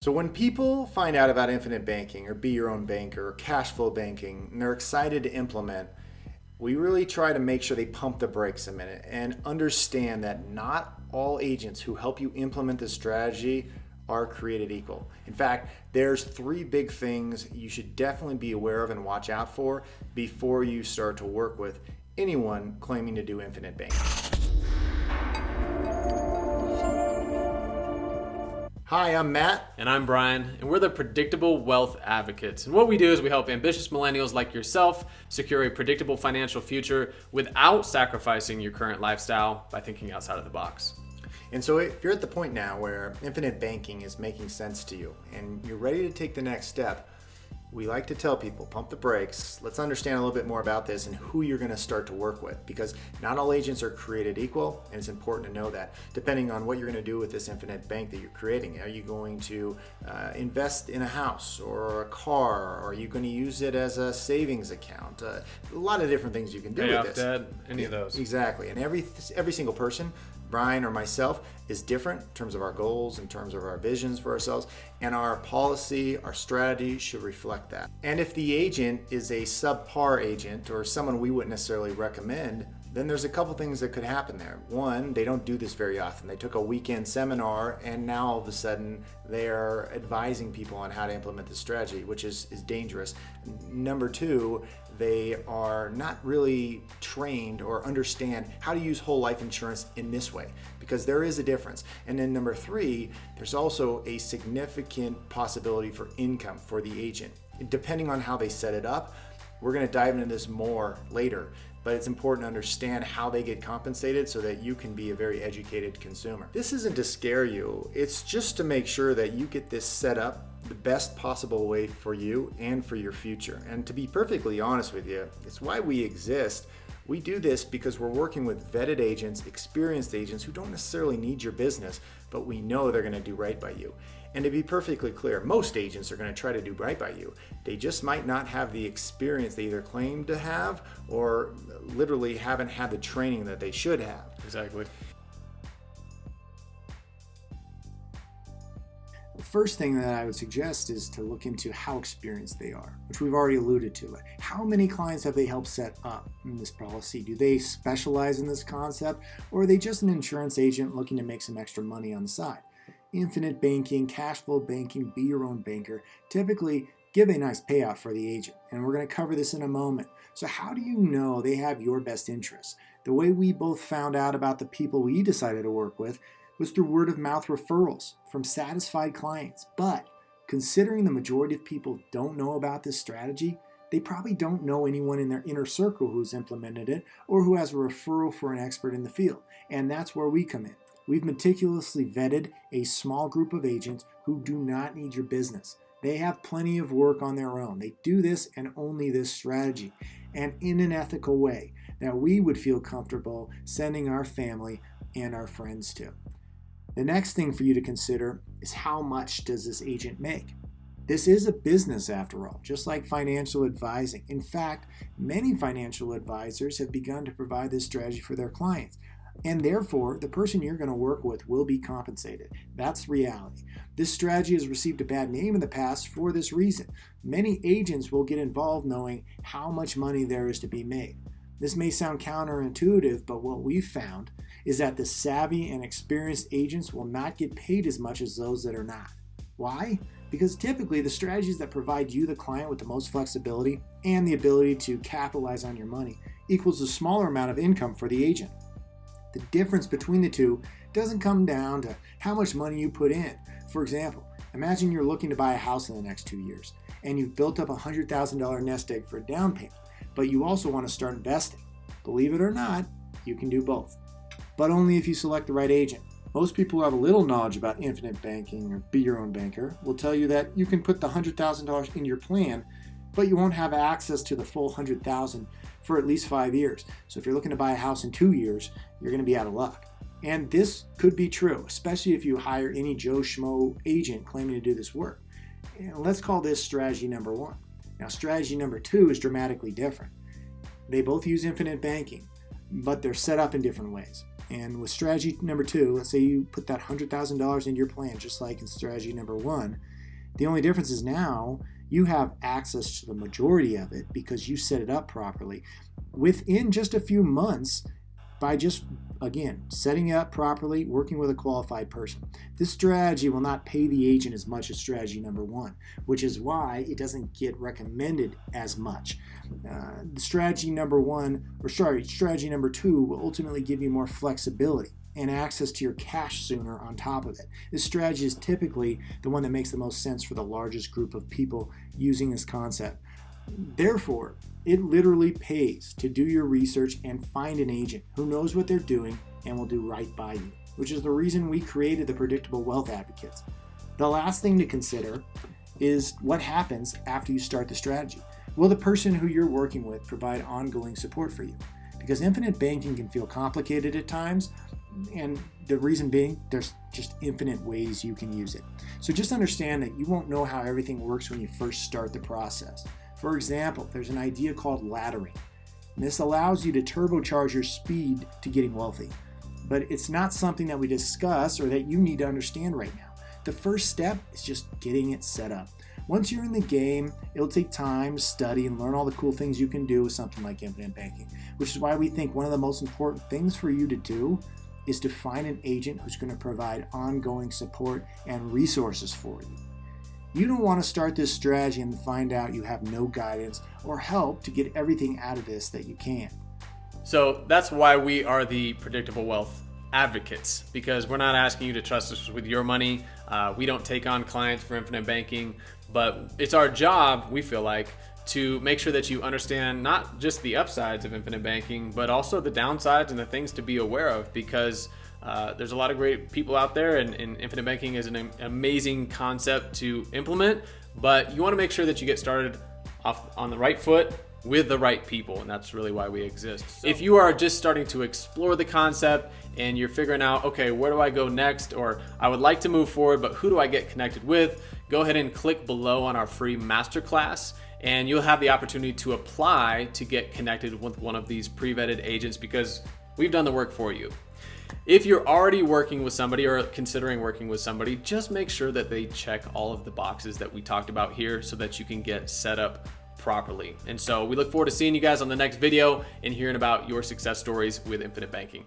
So when people find out about infinite banking or be your own banker or cash flow banking and they're excited to implement, we really try to make sure they pump the brakes a minute and understand that not all agents who help you implement this strategy are created equal. In fact, there's three big things you should definitely be aware of and watch out for before you start to work with anyone claiming to do infinite banking. Hi, I'm Matt. And I'm Brian, and we're the Predictable Wealth Advocates. And what we do is we help ambitious millennials like yourself secure a predictable financial future without sacrificing your current lifestyle by thinking outside of the box. And so if you're at the point now where infinite banking is making sense to you and you're ready to take the next step, we like to tell people, pump the brakes. Let's understand a little bit more about this and who you're going to start to work with, because not all agents are created equal, and it's important to know that depending on what you're going to do with this infinite bank that you're creating. Are you going to invest in a house or a car? Are you going to use it as a savings account? A lot of different things you can do Pay with off this. debt, any of those. Exactly. And every single person, Brian or myself, is different in terms of our goals, in terms of our visions for ourselves, and our policy, our strategy should reflect that. And if the agent is a subpar agent or someone we wouldn't necessarily recommend, then there's a couple things that could happen there. One, they don't do this very often. They took a weekend seminar and now all of a sudden they're advising people on how to implement this strategy, which is dangerous. Number two, they are not really trained or understand how to use whole life insurance in this way, because there is a difference. And then number three, there's also a significant possibility for income for the agent. Depending on how they set it up, we're going to dive into this more later, but it's important to understand how they get compensated so that you can be a very educated consumer. This isn't to scare you, it's just to make sure that you get this set up the best possible way for you and for your future. And to be perfectly honest with you, it's why we exist. We do this because we're working with vetted agents, experienced agents who don't necessarily need your business, but we know they're going to do right by you. And to be perfectly clear, most agents are going to try to do right by you. They just might not have the experience they either claim to have or literally haven't had the training that they should have. Exactly. The first thing that I would suggest is to look into how experienced they are, which we've already alluded to. How many clients have they helped set up in this policy? Do they specialize in this concept, or are they just an insurance agent looking to make some extra money on the side? Infinite banking, cash flow banking, be your own banker, typically give a nice payout for the agent. And we're going to cover this in a moment. So how do you know they have your best interests? The way we both found out about the people we decided to work with was through word of mouth referrals from satisfied clients. But considering the majority of people don't know about this strategy, they probably don't know anyone in their inner circle who's implemented it or who has a referral for an expert in the field. And that's where we come in. We've meticulously vetted a small group of agents who do not need your business. They have plenty of work on their own. They do this and only this strategy, and in an ethical way that we would feel comfortable sending our family and our friends to. The next thing for you to consider is how much does this agent make? This is a business after all, just like financial advising. In fact, many financial advisors have begun to provide this strategy for their clients. And therefore, the person you're going to work with will be compensated. That's reality. This strategy has received a bad name in the past for this reason. Many agents will get involved knowing how much money there is to be made. This may sound counterintuitive, but what we've found is that the savvy and experienced agents will not get paid as much as those that are not. Why? Because typically the strategies that provide you, the client, with the most flexibility and the ability to capitalize on your money equals a smaller amount of income for the agent. The difference between the two doesn't come down to how much money you put in. For example, imagine you're looking to buy a house in the next 2 years and you've built up a $100,000 nest egg for a down payment, but you also want to start investing. Believe it or not, you can do both, but only if you select the right agent. Most people who have a little knowledge about infinite banking or be your own banker will tell you that you can put the $100,000 in your plan, but you won't have access to the full $100,000 for at least 5 years. So if you're looking to buy a house in 2 years, you're going to be out of luck. And this could be true, especially if you hire any Joe Schmo agent claiming to do this work. And let's call this strategy number one. Now, strategy number two is dramatically different. They both use infinite banking, but they're set up in different ways. And with strategy number two, let's say you put that $100,000 into your plan, just like in strategy number one, The only difference is now you have access to the majority of it because you set it up properly within just a few months by just, again, setting it up properly, working with a qualified person. This strategy will not pay the agent as much as strategy number one, which is why it doesn't get recommended as much. Strategy number two will ultimately give you more flexibility and access to your cash sooner on top of it. This strategy is typically the one that makes the most sense for the largest group of people using this concept. Therefore, it literally pays to do your research and find an agent who knows what they're doing and will do right by you, which is the reason we created the Predictable Wealth Advocates. The last thing to consider is what happens after you start the strategy. Will the person who you're working with provide ongoing support for you? Because infinite banking can feel complicated at times, and the reason being, there's just infinite ways you can use it. So just understand that you won't know how everything works when you first start the process. For example, there's an idea called laddering. And this allows you to turbocharge your speed to getting wealthy. But it's not something that we discuss or that you need to understand right now. The first step is just getting it set up. Once you're in the game, it'll take time to study and learn all the cool things you can do with something like infinite banking, which is why we think one of the most important things for you to do is to find an agent who's going to provide ongoing support and resources for you. You don't want to start this strategy and find out you have no guidance or help to get everything out of this that you can. So that's why we are the Predictable Wealth Advocates, because we're not asking you to trust us with your money. We don't take on clients for infinite banking, but it's our job, we feel like, to make sure that you understand not just the upsides of infinite banking, but also the downsides and the things to be aware of, because there's a lot of great people out there, and infinite banking is an amazing concept to implement, but you want to make sure that you get started off on the right foot with the right people, and that's really why we exist. So if you are just starting to explore the concept and you're figuring out, okay, where do I go next, or I would like to move forward, but who do I get connected with, go ahead and click below on our free masterclass, and you'll have the opportunity to apply to get connected with one of these pre-vetted agents, because we've done the work for you. If you're already working with somebody or considering working with somebody, just make sure that they check all of the boxes that we talked about here so that you can get set up properly. And so we look forward to seeing you guys on the next video and hearing about your success stories with infinite banking.